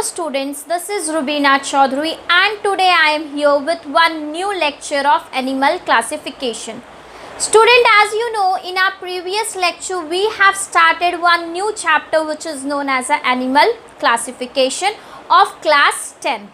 students, this is Rubina Chaudhary and today I am here with one new lecture of animal classification. Student, as you know, in our previous lecture we have started one new chapter which is known as a animal classification of class 10.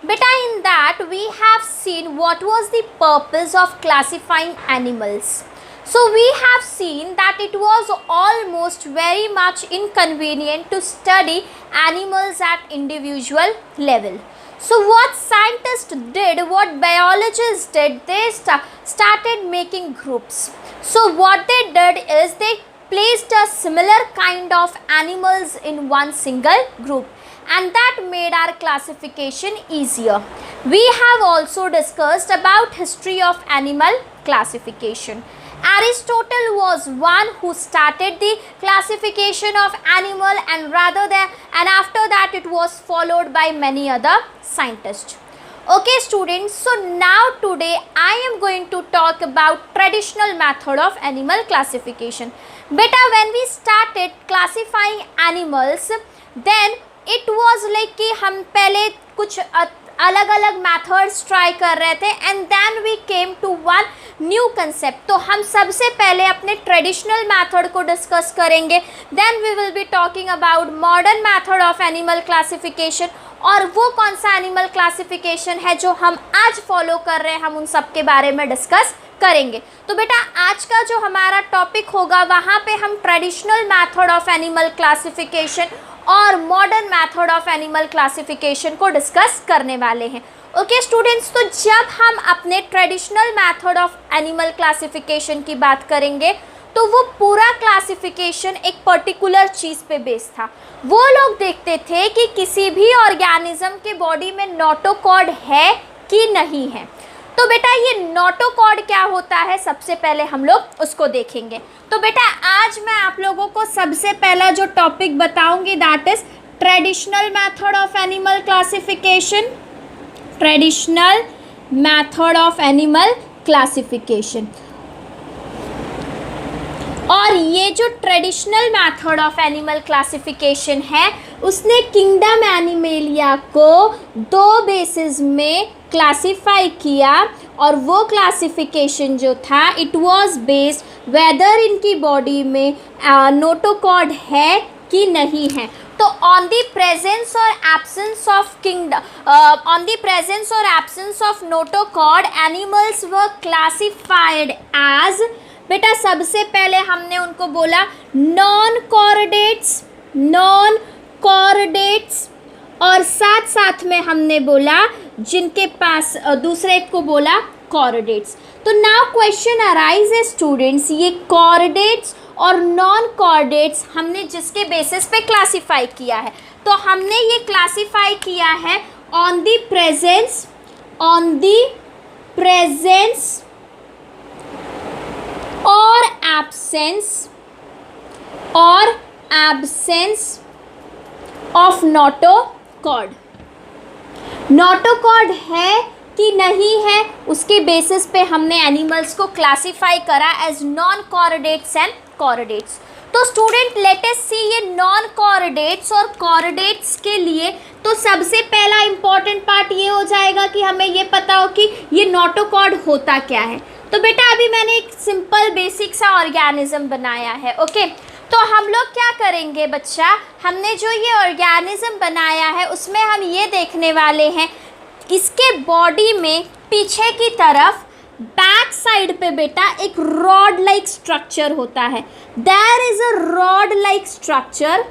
Beta, in that we have seen what was the purpose of classifying animals. So we have seen that it was almost very much inconvenient to study animals at individual level. So what scientists did, what biologists did, they started making groups. So what they did is they placed a similar kind of animals in one single group, and that made our classification easier. We have also discussed about history of animal classification. Aristotle was one who started the classification of animal, and after that it was followed by many other scientists. Okay students, so now today I am going to talk about traditional method of animal classification. Beta, when we started classifying animals, then it was like कि हम पहले कुछ अलग अलग methods try कर रहे थे and then we came to one new concept. तो हम सबसे पहले अपने ट्रेडिशनल मेथड को डिस्कस करेंगे, then we will be talking about modern method of animal classification, और वो कौन सा एनिमल क्लासिफिकेशन है जो हम आज फॉलो कर रहे हैं, हम उन सब के बारे में डिस्कस करेंगे. तो बेटा आज का जो हमारा टॉपिक होगा वहाँ पे हम traditional method of animal classification और modern method of animal classification को डिस्कस करने वाले हैं. ओके स्टूडेंट्स, तो जब हम अपने traditional method of animal classification की बात करेंगे तो वो पूरा क्लासिफिकेशन एक पर्टिकुलर चीज़ पे बेस्ड था. वो लोग देखते थे कि किसी भी ऑर्गेनिज्म के बॉडी में नोटोकॉर्ड है कि नहीं है. तो बेटा ये नोटोकॉर्ड क्या होता है, सबसे पहले हम लोग उसको देखेंगे. तो बेटा आज मैं आप लोगों को सबसे पहला जो टॉपिक बताऊंगी that is traditional method of animal classification. Traditional method of animal classification. और ये जो traditional method of animal classification है उसने किंगडम एनिमेलिया को दो बेसिस में क्लासिफाई किया, और वो क्लासिफिकेशन जो था इट वाज बेस्ड वेदर इनकी बॉडी में नोटोकॉर्ड है कि नहीं है. तो ऑन द प्रेजेंस और absence of notochord animals were classified as, बेटा सबसे पहले हमने उनको बोला नॉन कॉर्डेट्स, और साथ साथ में हमने बोला जिनके पास दूसरे को बोला कॉर्डेट्स. तो नाउ क्वेश्चन अराइज है स्टूडेंट्स, ये कॉर्डेट्स और नॉन कॉर्डेट्स हमने जिसके बेसिस पे क्लासिफाई किया है, तो हमने ये क्लासिफाई किया है ऑन द प्रेजेंस और एब्सेंस ऑफ नोटोकॉर्ड. नोटोकॉर्ड है कि नहीं है उसके बेसिस पे हमने एनिमल्स को क्लासिफाई करा as non chordates and chordates. तो स्टूडेंट लेट अस सी ये नॉन कॉर्डेट्स और कॉर्डेट्स के लिए तो सबसे पहला इंपॉर्टेंट पार्ट ये हो जाएगा कि हमें ये पता हो कि ये नोटोकॉर्ड होता क्या है. तो बेटा अभी मैंने एक सिंपल बेसिक सा ऑर्गेनिज्म बनाया है. ओके तो हम लोग क्या करेंगे बच्चा, हमने जो ये ऑर्गेनिज्म बनाया है उसमें हम ये देखने वाले हैं इसके बॉडी में पीछे की तरफ बैक साइड पे बेटा एक रॉड लाइक स्ट्रक्चर होता है. There is a rod like structure,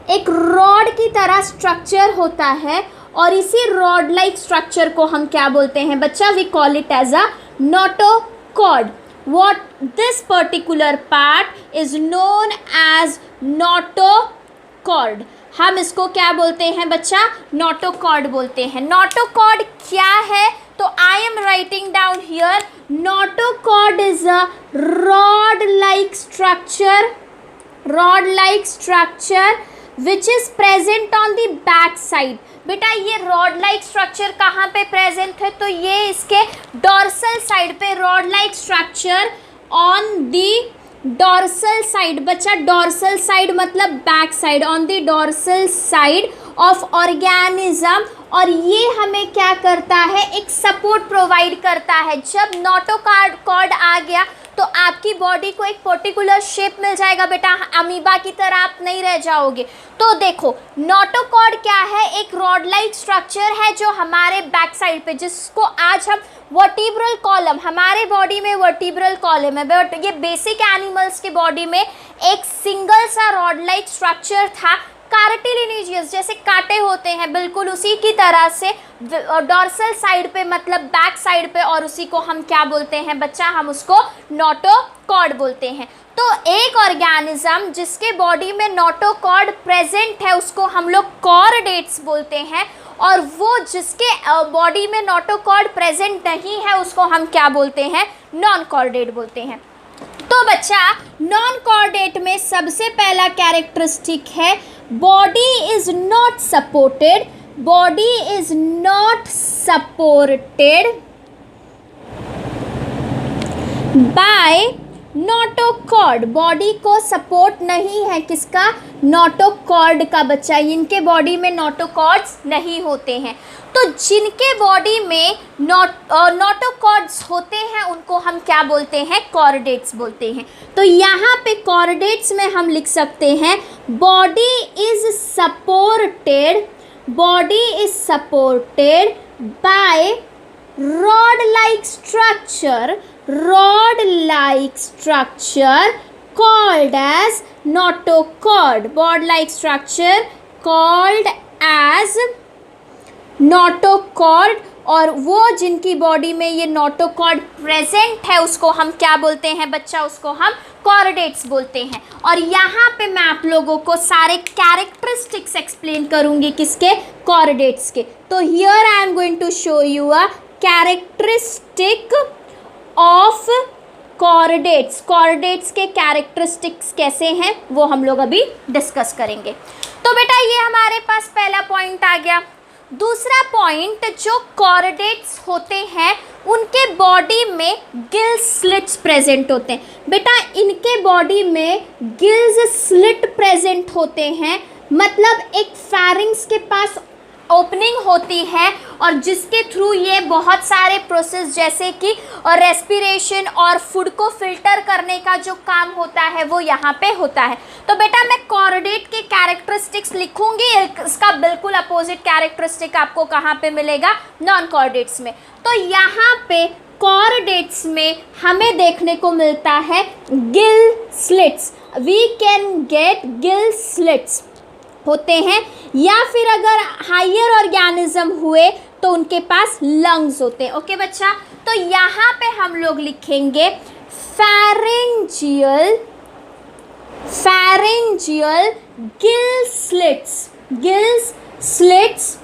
एक रॉड की तरह स्ट्रक्चर होता है, और इसी रॉड लाइक स्ट्रक्चर को हम क्या बोलते हैं बच्चा, we call it as a notochord. What this particular part is known as notochord. हम इसको क्या बोलते हैं बच्चा, नोटोकॉर्ड बोलते हैं. नोटोकॉर्ड क्या है, तो I am writing down here notochord is a rod like structure which is present on the back side. बेटा ये रॉड लाइक स्ट्रक्चर कहाँ पे प्रेजेंट है, तो ये इसके डॉर्सल साइड पे rod like structure on the dorsal side, बच्चा डॉर्सल साइड मतलब back side, on the dorsal side of organism. और ये हमें क्या करता है, एक सपोर्ट प्रोवाइड करता है। जब नोटोकॉर्ड आ गया तो आपकी बॉडी को एक पर्टिकुलर शेप मिल जाएगा बेटा, अमीबा की तरह आप नहीं रह जाओगे। तो देखो नोटोकॉर्ड क्या है, एक रॉड लाइक स्ट्रक्चर है जो हमारे बैक साइड पे, जिसको आज हम वर्टिब्रल कॉलम, हमारे बॉडी में वर्टिब्रल कॉलम है, बट ये बेसिक एनिमल्स के बॉडी में एक सिंगल सा रॉड लाइक स्ट्रक्चर था। कार्टिलिनेजियस जैसे कांटे होते हैं, बिल्कुल उसी की तरह से डॉर्सल साइड पे मतलब बैक साइड पे, और उसी को हम क्या बोलते हैं बच्चा, हम उसको नोटोकॉर्ड बोलते हैं। तो एक ऑर्गेनिज्म जिसके बॉडी में नोटोकॉर्ड प्रेजेंट है उसको हम लोग कॉर्डेट्स बोलते हैं, और वो जिसके बॉडी में नोटोकॉर्ड प्रेजेंट नहीं है उसको हम क्या बोलते हैं, नॉन कॉर्डेट बोलते हैं। तो बच्चा नॉन कॉर्डेट में सबसे पहला कैरेक्टरिस्टिक है body is not supported, body is not supported by notochord, body को सपोर्ट नहीं है किसका, नोटोकॉर्ड का बच्चा, इनके बॉडी में नोटोकॉर्ड्स नहीं होते हैं। तो जिनके बॉडी में नोटोकॉर्ड्स होते हैं उनको हम क्या बोलते हैं, कॉर्डेट्स बोलते हैं। तो यहाँ पे कॉर्डेट्स में हम लिख सकते हैं body is supported, body is supported by rod like structure, rod like structure called as notochord, rod like structure called as notochord। और वो जिनकी बॉडी में ये नोटोकॉर्ड प्रेजेंट है उसको हम क्या बोलते हैं बच्चा, उसको हम कॉर्डेट्स बोलते हैं। और यहाँ पे मैं आप लोगों को सारे कैरेक्टरिस्टिक्स एक्सप्लेन करूँगी किसके, कॉर्डेट्स के। तो here I am going to show you a characteristic of chordates. Chordates के कैरेक्टरिस्टिक्स कैसे हैं वो हम लोग अभी डिस्कस करेंगे। तो बेटा ये हमारे पास पहला पॉइंट आ गया। दूसरा पॉइंट, जो कॉर्डेट्स होते हैं उनके बॉडी में गिल स्लिट्स प्रेजेंट होते हैं। बेटा इनके बॉडी में गिल्स स्लिट प्रेजेंट होते हैं, मतलब एक फैरिंग्स के पास ओपनिंग होती है और जिसके थ्रू ये बहुत सारे प्रोसेस जैसे कि रेस्पिरेशन और फूड को फिल्टर करने का जो काम होता है वो यहाँ पे होता है। तो बेटा मैं कॉर्डेट के कैरेक्टरिस्टिक्स लिखूंगी, इसका बिल्कुल अपोजिट कैरेक्टरिस्टिक आपको कहाँ पे मिलेगा, नॉन कॉर्डेट्स में। तो यहाँ पे कॉर्डेट्स में हमें देखने को मिलता है gill slits, we can get gill slits होते हैं, या फिर अगर हायर ऑर्गेनिज्म हुए तो उनके पास लंग्स होते हैं। ओके बच्चा, तो यहाँ पे हम लोग लिखेंगे pharyngeal, pharyngeal gill slits, gills slits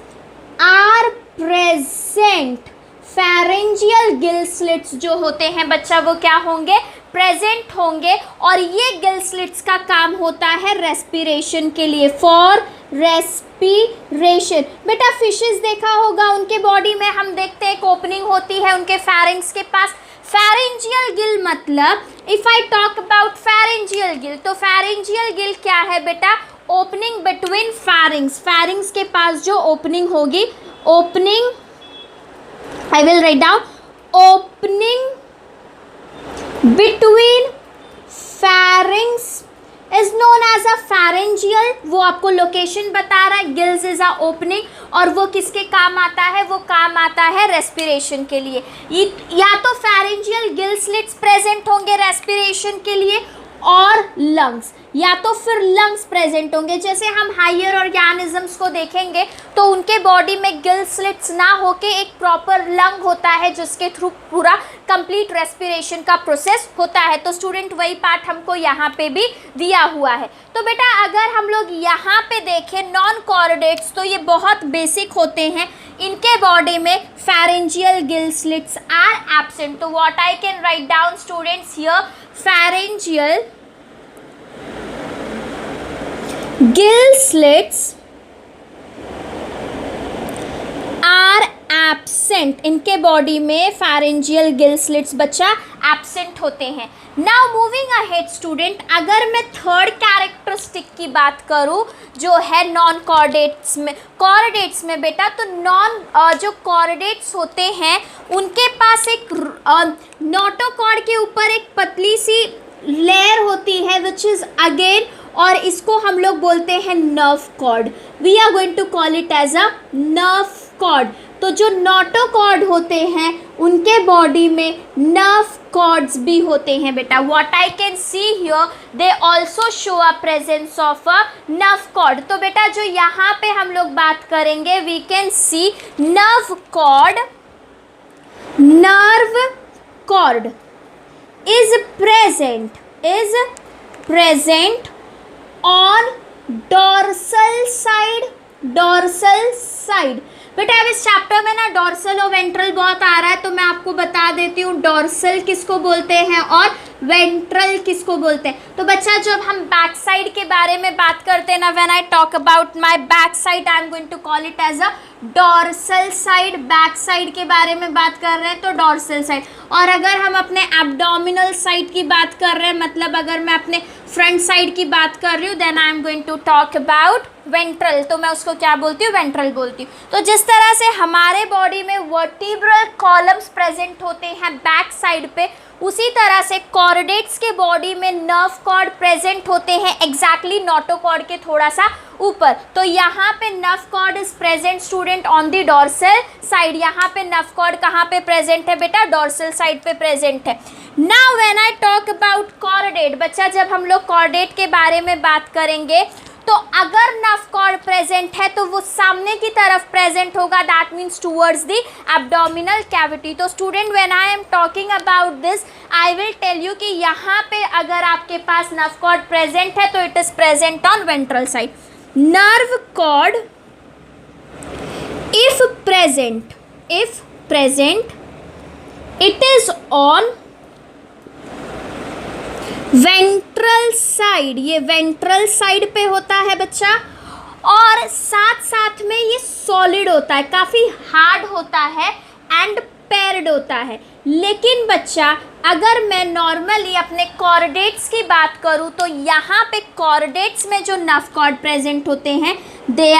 are present. Pharyngeal gill slits जो होते हैं बच्चा वो क्या होंगे, प्रेजेंट होंगे, और ये गिल स्लिट्स का काम होता है रेस्पिरेशन के लिए, फॉर रेस्पिरेशन। बेटा फिशेस देखा होगा, उनके बॉडी में हम देखते हैं एक ओपनिंग होती है उनके फेरिंग्स के पास। फेरेंजियल गिल मतलब if I talk about pharyngeal Gill, तो फेरेंजियल गिल क्या है बेटा, ओपनिंग बिटवीन फेरिंग्स, फेरिंग्स के पास जो ओपनिंग होगी, opening I will write down, opening between pharynx is known as a pharyngeal। वो आपको लोकेशन बता रहा है, गिल्स इज अ ओपनिंग, और वो किसके काम आता है, वो काम आता है रेस्पिरेशन के लिए। या तो pharyngeal गिल स्लिट्स प्रेजेंट होंगे रेस्पिरेशन के लिए, और लंग्स, या तो फिर लंग्स प्रेजेंट होंगे। जैसे हम हायर ऑर्गेनिजम्स को देखेंगे तो उनके बॉडी में गिल स्लिट्स ना होके एक प्रॉपर लंग होता है जिसके थ्रू पूरा कंप्लीट रेस्पिरेशन का प्रोसेस होता है। तो स्टूडेंट वही पार्ट हमको यहाँ पे भी दिया हुआ है। तो बेटा अगर हम लोग यहाँ पे देखें नॉन कॉर्डेट्स, तो ये बहुत बेसिक होते हैं, इनके बॉडी में pharyngeal gill slits are absent. तो what I can write down students here, pharyngeal gill slits are absent, इनके बॉडी में फेरेंजियल गिल स्लिट्स बच्चा एब्सेंट होते हैं। नाउ मूविंग अहेड स्टूडेंट, अगर मैं थर्ड कैरेक्टरिस्टिक की बात करूं जो है नॉन कॉर्डेट्स में, कॉर्डेट्स में बेटा, तो जो कॉर्डेट्स होते हैं उनके पास एक नोटोकॉर्ड के ऊपर एक पतली सी लेयर होती है विच इज अगेन, और इसको हम लोग बोलते हैं nerve cord. We are going to call it as a nerve cord. तो जो नोटोकॉर्ड होते हैं उनके बॉडी में नर्व कॉर्ड्स भी होते हैं बेटा। What I can see here, they also show a presence of a nerve cord. तो बेटा जो यहाँ पे हम लोग बात करेंगे, we can see nerve cord, nerve cord is present on dorsal side। बेटा अब इस चैप्टर में ना डॉर्सल और वेंट्रल बहुत आ रहा है, तो मैं आपको बता देती हूँ डॉर्सल किसको बोलते हैं और वेंट्रल किसको बोलते हैं। तो बच्चा जब हम बैक साइड के बारे में बात करते हैं ना, when I talk about my back side I am going to call it as a dorsal side. Back side के बारे में बात कर रहे हैं तो डॉर्सल साइड। और अगर हम अपने एब्डोमिनल साइड की बात कर रहे हैं, मतलब अगर मैं अपने फ्रंट साइड की बात कर रही हूँ, then I am going to talk about ventral. तो मैं उसको क्या बोलती हूँ, वेंट्रल बोलती हूँ। तो जिस तरह से हमारे बॉडी में वर्टिब्रल कॉलम्स प्रेजेंट होते हैं बैक साइड पे, उसी तरह से कॉर्डेट्स के बॉडी में नर्व कॉर्ड प्रेजेंट होते हैं एग्जैक्टली नोटोकॉर्ड के थोड़ा सा ऊपर। तो यहाँ पे nerve cord is present student on the dorsal side. यहाँ पे नर्व कॉर्ड कहाँ पे प्रेजेंट है बेटा, डॉर्सल साइड पे प्रेजेंट है। Now when I talk about chordate, बच्चा जब हम लोग कॉर्डेट के बारे में बात करेंगे तो अगर नर्व कॉर्ड प्रेजेंट है तो वो सामने की तरफ प्रेजेंट होगा, that means towards the abdominal cavity. तो student when I am talking about this, I will tell you कि यहाँ पे अगर आपके पास नर्व कॉर्ड प्रेजेंट है तो it is present on ventral side. Nerve cord if present it is on ventral side. ये ventral side पे होता है बच्चा, और साथ साथ में ये सॉलिड होता है, काफ़ी हार्ड होता है एंड पेयर्ड होता है। लेकिन बच्चा अगर मैं नॉर्मली अपने कॉर्डेट्स की बात करूँ तो यहाँ पे कॉर्डेट्स में जो नर्व कॉर्ड प्रेजेंट होते हैं दे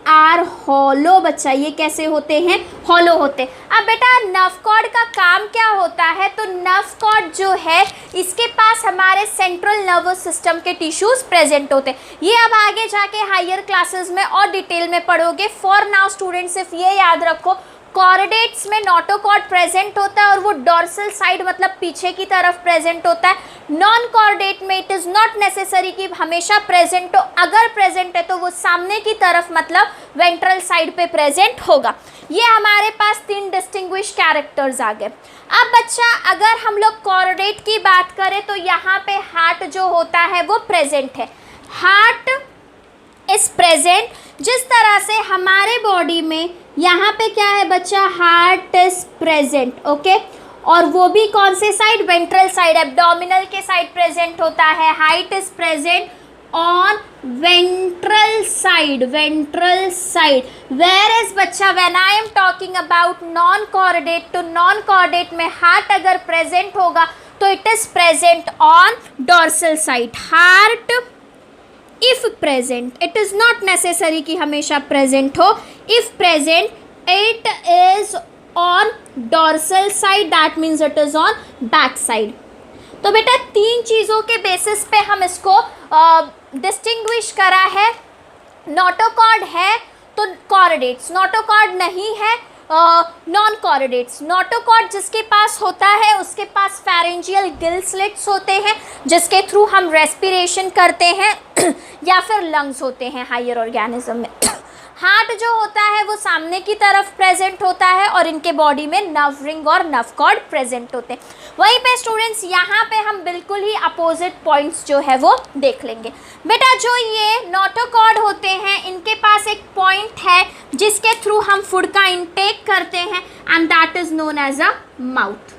आर हॉलो बच्चा। ये कैसे होते हैं, हॉलो होते। अब बेटा नर्व कॉर्ड का काम क्या होता है, तो नर्व कॉर्ड जो है इसके पास हमारे सेंट्रल नर्वस सिस्टम के टिश्यूज प्रेजेंट होते हैं। ये अब आगे जाके हायर क्लासेस में और डिटेल में पढ़ोगे। फॉर नाउ स्टूडेंट सिर्फ ये याद रखो, कॉर्डेट्स में नोटोकॉर्ड प्रेजेंट होता है और वो डॉर्सल साइड मतलब पीछे की तरफ प्रेजेंट होता है। नॉन कॉर्डेट में इट इज़ नॉट नेसेसरी कि हमेशा प्रेजेंट हो, अगर प्रेजेंट है तो वो सामने की तरफ मतलब वेंट्रल साइड पे प्रेजेंट होगा। ये हमारे पास 3 डिस्टिंग्विश कैरेक्टर्स आ गए। अब बच्चा अगर हम लोग कॉर्डेट की बात करें तो यहाँ पे हार्ट जो होता है वो प्रेजेंट है। हार्ट इज प्रेजेंट, जिस तरह से हमारे बॉडी में यहाँ पे क्या है बच्चा, हार्ट इज प्रेजेंट, ओके। और वो भी कौन से साइड, वेंट्रल साइड, एब्डोमिनल के साइड प्रेजेंट होता है। Heart is present on ventral side, where is बच्चा when I am talking about non chordate, तो नॉन कॉर्डेट में हार्ट अगर प्रेजेंट होगा तो it is present on dorsal side. Heart if present, it is not necessary कि हमेशा present हो, if present it is on dorsal side, that means it is on back side. तो बेटा 3 चीज़ों के बेसिस पे हम इसको डिस्टिंग्विश करा है। नोटोकॉर्ड है तो कॉर्डेट्स, नोटोकॉर्ड नहीं है नॉन कॉर्डेट्स। नोटोकॉर्ड जिसके पास होता है उसके पास फेरेंजियल गिल स्लिट्स होते हैं जिसके थ्रू हम रेस्पिरेशन करते हैं या फिर लंग्स होते हैं हायर ऑर्गेनिज्म में। हार्ट जो होता है वो सामने की तरफ प्रेजेंट होता है और इनके बॉडी में नर्व रिंग और नर्व कॉर्ड प्रेजेंट होते हैं। वहीं पे स्टूडेंट्स यहाँ पे हम बिल्कुल ही अपोजिट पॉइंट्स जो है वो देख लेंगे। बेटा जो ये नोटोकॉर्ड होते हैं इनके पास एक पॉइंट है जिसके थ्रू हम फूड का इंटेक करते हैं and that is known as a mouth.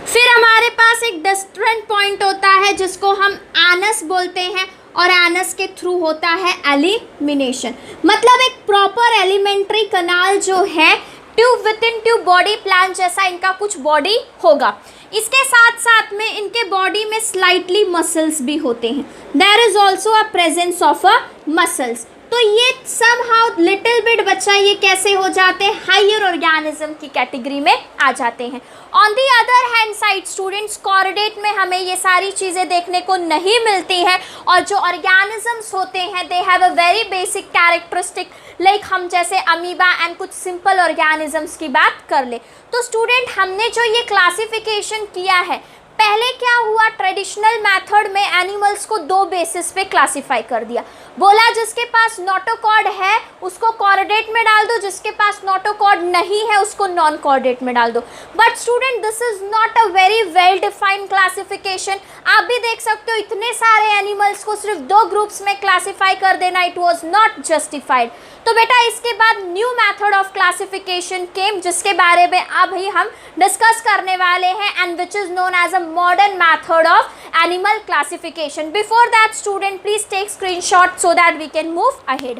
फिर हमारे पास एक डिस्टेंट पॉइंट होता है जिसको हम एनस बोलते हैं और एनस के थ्रू होता है एलिमिनेशन। मतलब एक प्रॉपर एलिमेंट्री कनाल जो है tube with in tube body plan जैसा इनका कुछ बॉडी होगा। इसके साथ साथ में इनके बॉडी में स्लाइटली मसल्स भी होते हैं। There is also a presence of a muscles. तो ये समहाउ लिटिल बिट बच्चा ये कैसे हो जाते हैं, हायर ऑर्गेनिज्म की कैटेगरी में आ जाते हैं। On the other hand side students, chordate में हमें ये सारी चीज़ें देखने को नहीं मिलती है और जो ऑर्गेनिजम्स होते हैं they have a very basic characteristic, like हम जैसे अमीबा एंड कुछ सिंपल ऑर्गेनिजम्स की बात कर ले। तो स्टूडेंट हमने जो ये क्लासिफिकेशन किया है, पहले क्या हुआ, ट्रेडिशनल मेथड में एनिमल्स को दो बेसिस पे क्लासिफाई कर दिया। बोला जिसके पास नोटोकॉर्ड है उसको कॉर्डेट में डाल दो, जिसके पास नोटोकॉर्ड नहीं है उसको नॉन कॉर्डेट में डाल दो। But student this is not a very well defined classification. आप भी देख सकते हो इतने सारे एनिमल्स को सिर्फ दो ग्रुप्स में क्लासिफाई कर देना, इट वॉज नॉट जस्टिफाइड। तो बेटा इसके बाद new method of classification came, जिसके बारे में अभी हम डिस्कस करने वाले हैं and which is known as a modern method of animal classification. Before that student please take screenshot so that we can move ahead.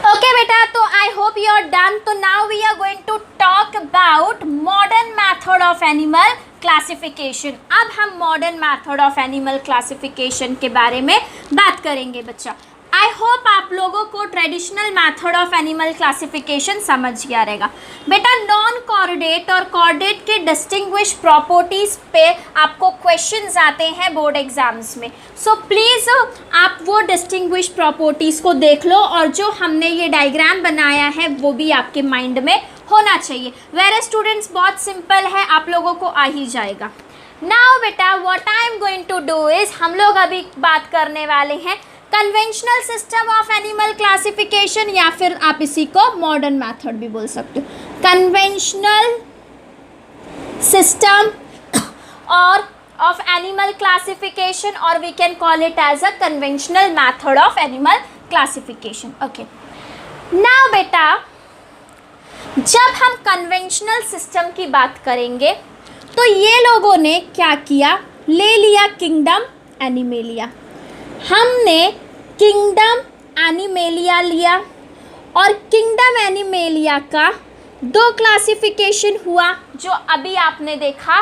Okay beta, तो I hope you are done. तो now we are going to talk about modern method of animal classification. अब हम modern method of animal classification के बारे में बात करेंगे बच्चा। आई होप आप लोगों को traditional method of animal classification समझ गया रहेगा। बेटा नॉन कॉर्डेट और कॉर्डेट के डिस्टिंग्विश प्रॉपर्टीज़ पे आपको क्वेश्चंस आते हैं बोर्ड एग्जाम्स में। सो प्लीज़ आप वो डिस्टिंग्विश प्रॉपर्टीज़ को देख लो और जो हमने ये डायग्राम बनाया है वो भी आपके माइंड में होना चाहिए। वेरे स्टूडेंट्स बहुत सिंपल है, आप लोगों को आ ही जाएगा। नाउ बेटा what I am going to do is, हम लोग अभी बात करने वाले हैं conventional system of animal classification, या फिर आप इसी को मॉडर्न मेथड भी बोल सकते हो। कन्वेंशनल सिस्टम और ऑफ एनिमल क्लासिफिकेशन और we can call it as a conventional method of animal classification. Okay now बेटा जब हम कन्वेंशनल सिस्टम की बात करेंगे तो ये लोगों ने क्या किया, ले लिया किंगडम एनिमेलिया। हमने किंगडम एनिमेलिया लिया और किंगडम एनिमेलिया का दो क्लासिफिकेशन हुआ जो अभी आपने देखा।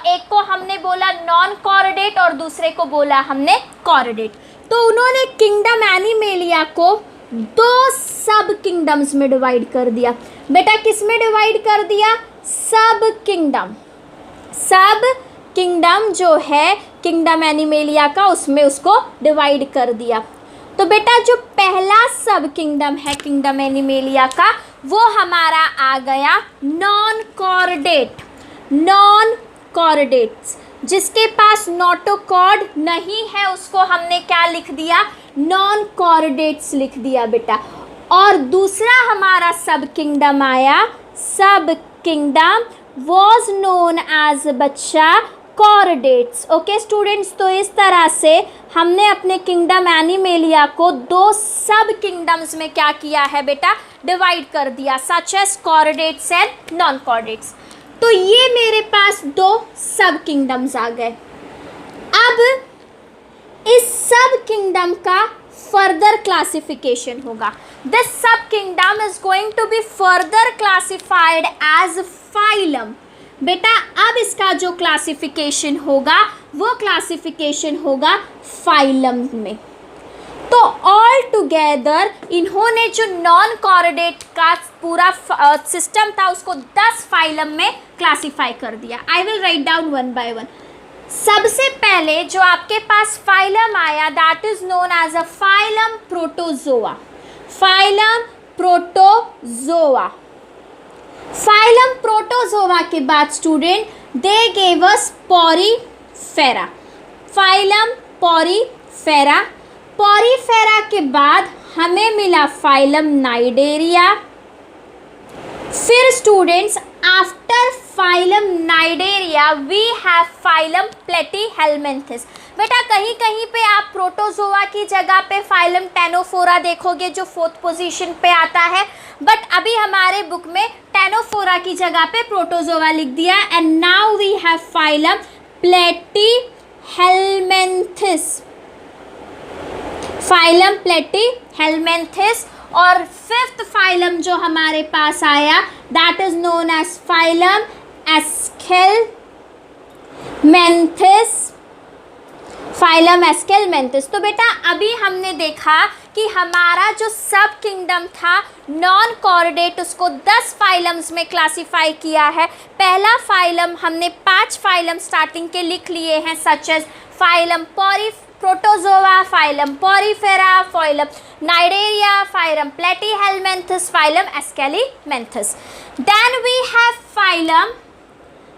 एक को हमने बोला नॉन कॉर्डेट और दूसरे को बोला हमने कॉर्डेट। तो उन्होंने किंगडम एनिमेलिया को दो सब किंगडम्स में डिवाइड कर दिया। बेटा किस में डिवाइड कर दिया, सब किंगडम। सब किंगडम जो है किंगडम एनिमेलिया का उसमें उसको डिवाइड कर दिया। तो बेटा जो पहला सब किंगडम है किंगडम एनिमेलिया का वो हमारा आ गया नॉन कॉर्डेट। नॉन कॉर्डेट्स जिसके पास नोटोकॉर्ड नहीं है उसको हमने क्या लिख दिया, नॉन कॉर्डेट्स लिख दिया बेटा। और दूसरा हमारा सब किंगडम आया, sub kingdom was known as बच्चा कॉर्डेट्स। ओके स्टूडेंट्स, तो इस तरह से हमने अपने किंगडम एनिमेलिया को दो सब किंगडम्स में क्या किया है बेटा, डिवाइड कर दिया, such as chordates and non chordates. तो ये मेरे पास दो सब किंगडम्स आ गए। अब इस सब किंगडम का फर्दर क्लासिफिकेशन होगा। This sub kingdom is going to be further classified as phylum. बेटा अब इसका जो क्लासिफिकेशन होगा वो क्लासिफिकेशन होगा फाइलम में। तो ऑल टुगेदर इन्होंने जो नॉन कॉर्डेट का पूरा सिस्टम था उसको 10 फाइलम में क्लासिफाई कर दिया। I will write down one by one. सबसे पहले जो आपके पास फाइलम आया that is known as a phylum protozoa. Phylum protozoa. Phylum protozoa के बाद student they gave us porifera. Phylum porifera. Porifera के बाद हमें मिला फाइलम नाइडेरिया। फिर students after phylum cnidaria we have phylum platyhelminthes. बेटा कहीं कहीं पे आप प्रोटोजोआ की जगह पे फाइलम टेनोफोरा देखोगे जो 4th पोजीशन पे आता है, बट अभी हमारे बुक में टेनोफोरा की जगह पे प्रोटोजोआ लिख दिया। And now we have phylum platyhelminthes. Helminthes, phylum platyhelminthes. और फिफ्थ फाइलम जो हमारे पास आया that is known as phylum aschelminthes, phylum aschelminthes. तो बेटा अभी हमने देखा कि हमारा जो सब किंगडम था नॉन कॉर्डेट, उसको 10 फाइलम्स में क्लासीफाई किया है। पहला फाइलम हमने 5 फाइलम स्टार्टिंग के लिख लिए हैं, such as phylum protozoa, phylum porifera, phylum cnidaria, phylum platyhelminthes, phylum aschelminthes. Then we have phylum,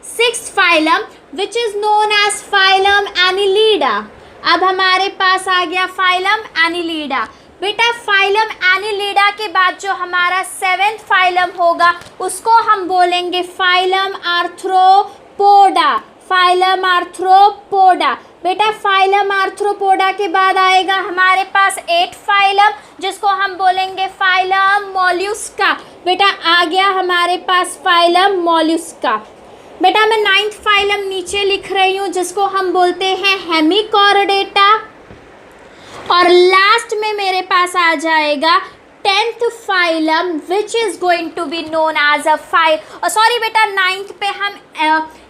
sixth phylum which is known as phylum annelida. अब हमारे पास आ गया फाइलम एनिलीडा। बेटा फाइलम एनिलीडा के बाद जो हमारा 7th फाइलम होगा उसको हम बोलेंगे फाइलम आर्थ्रोपोडा, फाइलम आर्थ्रोपोडा। बेटा फाइलम आर्थ्रोपोडा के बाद आएगा हमारे पास 8th फाइलम जिसको हम बोलेंगे फाइलम मोल्युस्का। बेटा आ गया हमारे पास फाइलम मोल्युस्का। बेटा मैं 9th फाइलम नीचे लिख रही हूँ जिसको हम बोलते हैं हेमिकॉर्डेटा। और लास्ट में मेरे पास आ जाएगा 10th phylum which is going to be known as a sorry बेटा 9th पे हम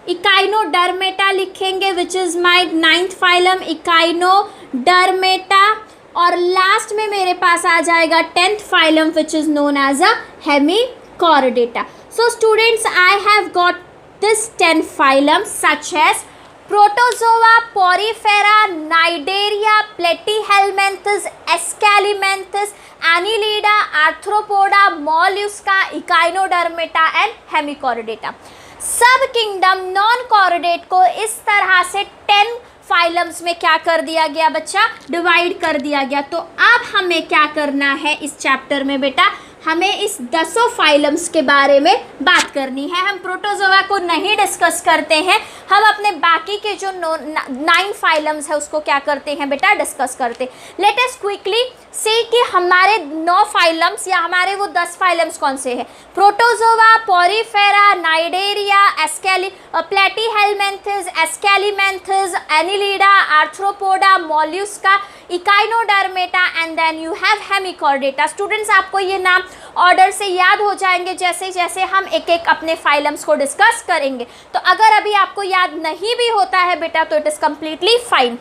इकाइनोडर्मेटा लिखेंगे which is my 9th phylum echinodermata. और लास्ट में मेरे पास आ जाएगा 10th phylum which is known as a hemichordata. So students I have got this 10 phylums such as Protozoa, Porifera, Cnidaria, Platyhelminthes, Escalimenthus, Annelida, Arthropoda, Mollusca, Echinodermata and Hemichordata। सब kingdom non chordate को इस तरह से 10 phylums में क्या कर दिया गया बच्चा, डिवाइड कर दिया गया। तो अब हमें क्या करना है इस चैप्टर में बेटा, हमें इस 10 फाइलम्स के बारे में बात करनी है। हम प्रोटोजोआ को नहीं डिस्कस करते हैं, हम अपने बाकी के जो 9 फाइलम्स है उसको क्या करते हैं बेटा, डिस्कस करते। लेट अस क्विकली से कि हमारे 9 फाइलम्स या हमारे वो 10 फाइलम्स कौन से हैं। Protozoa, porifera, cnidaria, platyhelminthes, aschelminthes, annelida, arthropoda, mollusca, echinodermata and then you have hemichordata. Students आपको ये नाम ऑर्डर से याद हो जाएंगे जैसे जैसे हम एक एक अपने फाइलम्स को डिस्कस करेंगे। तो अगर अभी आपको याद नहीं भी होता है बेटा तो इट इज़ कम्प्लीटली फाइन।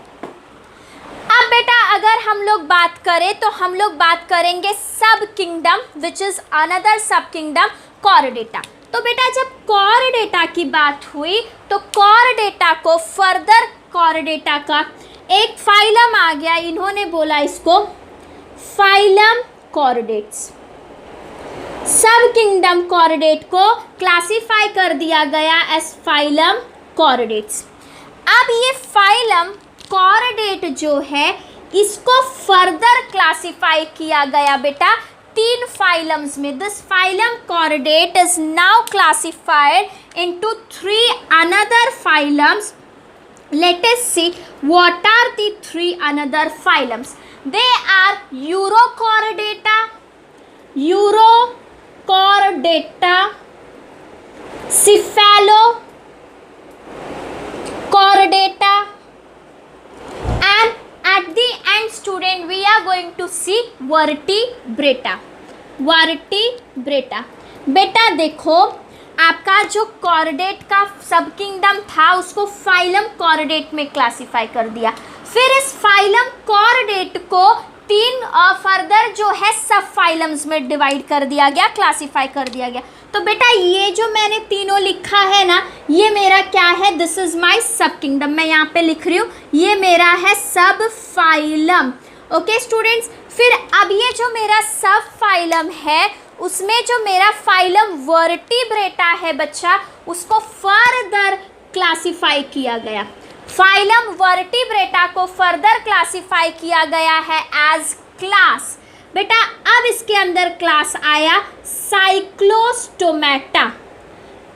अब बेटा अगर हम लोग बात करें तो हम लोग बात करेंगे सब किंगडम विच इज़ अनदर सब किंगडम कॉर्डेटा। तो बेटा जब कॉर्डेटा की बात हुई तो कॉर्डेटा को फर्दर कॉर्डेटा का एक फाइलम आ गया, इन्होंने बोला इसको फाइलम कॉर्डेट्स। सब किंगडम कॉर्डेट को क्लासिफाई कर दिया गया एज फाइलम कॉर्डेट्स। अब ये फाइलम कॉर्डेट जो है इसको फर्दर क्लासिफाई किया गया बेटा 3 फाइलम्स में। This phylum chordate is now classified into 3 another phylums. Let us see what are the 3 another phylums. They are Urochordata, Cephalochordata, and at the end student we are going to see Vertebrata। बेटा देखो आपका जो chordate का सब kingdom था उसको phylum chordate में classify कर दिया। फिर इस फाइलम कॉर्डेट को 3 फर्दर जो है सब फाइलम्स में डिवाइड कर दिया गया, क्लासिफाई कर दिया गया। तो बेटा ये जो मैंने तीनों लिखा है ना, ये मेरा क्या है, दिस इज़ माय सब किंगडम। मैं यहाँ पे लिख रही हूँ ये मेरा है सब फाइलम। ओके स्टूडेंट्स, फिर अब ये जो मेरा सब फाइलम है उसमें जो मेरा फाइलम वर्टिब्रेटा है बच्चा उसको फर्दर क्लासिफाई किया गया। फाइलम वर्टिब्रेटा को फर्दर क्लासिफाई किया गया है एज क्लास। बेटा अब इसके अंदर क्लास आया साइक्लोस्टोमेटा,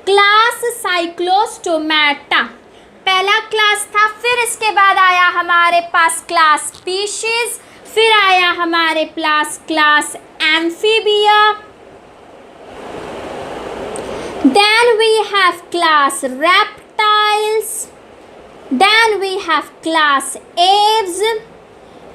क्लास साइक्लोस्टोमेटा पहला क्लास था। फिर इसके बाद आया हमारे पास क्लास स्पीशीज, फिर आया हमारे पास class amphibia, then we have class reptiles, then we have class aves,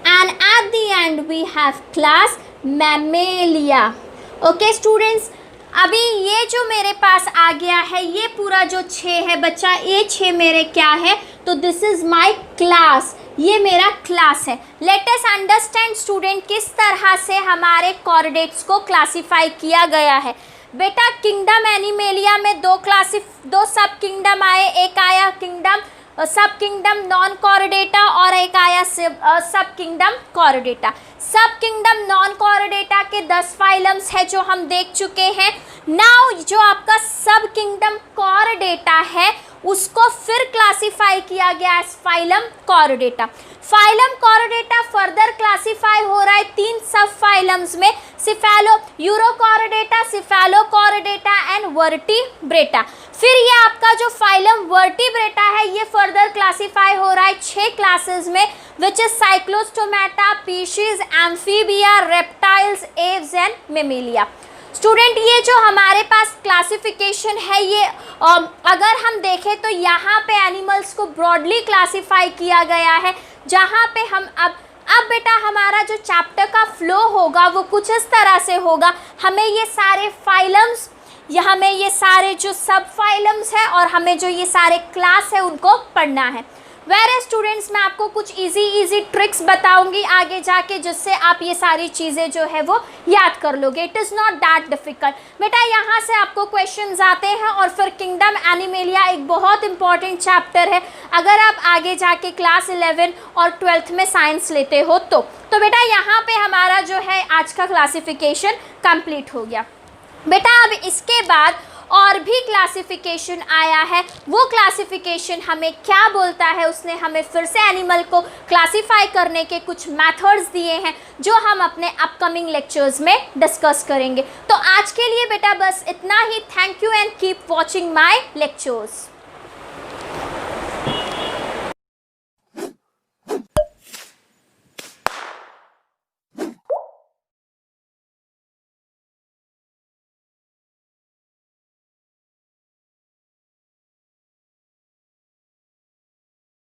and at the end we have class mammalia. Okay students, अभी ये जो मेरे पास आ गया है, ये पूरा जो 6 है बच्चा, ये 6 मेरे क्या है, तो दिस इज माय क्लास, ये मेरा क्लास है. लेट अस अंडरस्टैंड स्टूडेंट किस तरह से हमारे कॉर्डेट्स को क्लासिफाई किया गया है. बेटा किंगडम एनिमेलिया में दो सब किंगडम आए, एक आया किंगडम सब किंगडम नॉन कॉर्डेटा और एक आया सब किंगडम कॉर्डेटा. सब किंगडम नॉन कॉर्डेटा के 10 फाइलम्स है जो हम देख चुके हैं. नाउ जो आपका सब किंगडम कॉर्डेटा है उसको फिर क्लासिफाई किया गया as phylum Chordata. Phylum Chordata further classify हो रहा है 3 सब फाइलम्स में, cephalo Urochordata, Cephalochordata and Vertebrata. फिर ये आपका जो फाइलम वर्टिब्रेटा है ये फर्दर क्लासिफाई हो रहा है 6 क्लासेस में, which is cyclostomata, pisces, amphibia, reptiles, aves and mammalia. Student ये जो हमारे पास क्लासिफिकेशन है ये अगर हम देखें तो यहाँ पे एनिमल्स को ब्रॉडली क्लासिफाई किया गया है, जहाँ पे हम अब बेटा हमारा जो चैप्टर का फ्लो होगा वो कुछ इस तरह से होगा. हमें ये सारे फाइलम्स हमें ये सारे जो सब फाइलम्स है और हमें जो ये सारे क्लास है उनको पढ़ना है. वेरे स्टूडेंट्स मैं आपको कुछ इजी ट्रिक्स बताऊंगी आगे जाके जिससे आप ये सारी चीज़ें जो है वो याद कर लोगे. It is not that difficult. बेटा यहाँ से आपको क्वेश्चंस आते हैं और फिर किंगडम एनिमेलिया एक बहुत इंपॉर्टेंट चैप्टर है अगर आप आगे जाके क्लास 11 और 12th में साइंस लेते हो तो बेटा यहाँ पे हमारा जो है आज का क्लासिफिकेशन कंप्लीट हो गया. बेटा अब इसके बाद और भी क्लासिफिकेशन आया है, वो क्लासिफिकेशन हमें क्या बोलता है, उसने हमें फिर से एनिमल को क्लासिफाई करने के कुछ मेथड्स दिए हैं जो हम अपने अपकमिंग लेक्चर्स में डिस्कस करेंगे. तो आज के लिए बेटा बस इतना ही. Thank you and keep watching my lectures.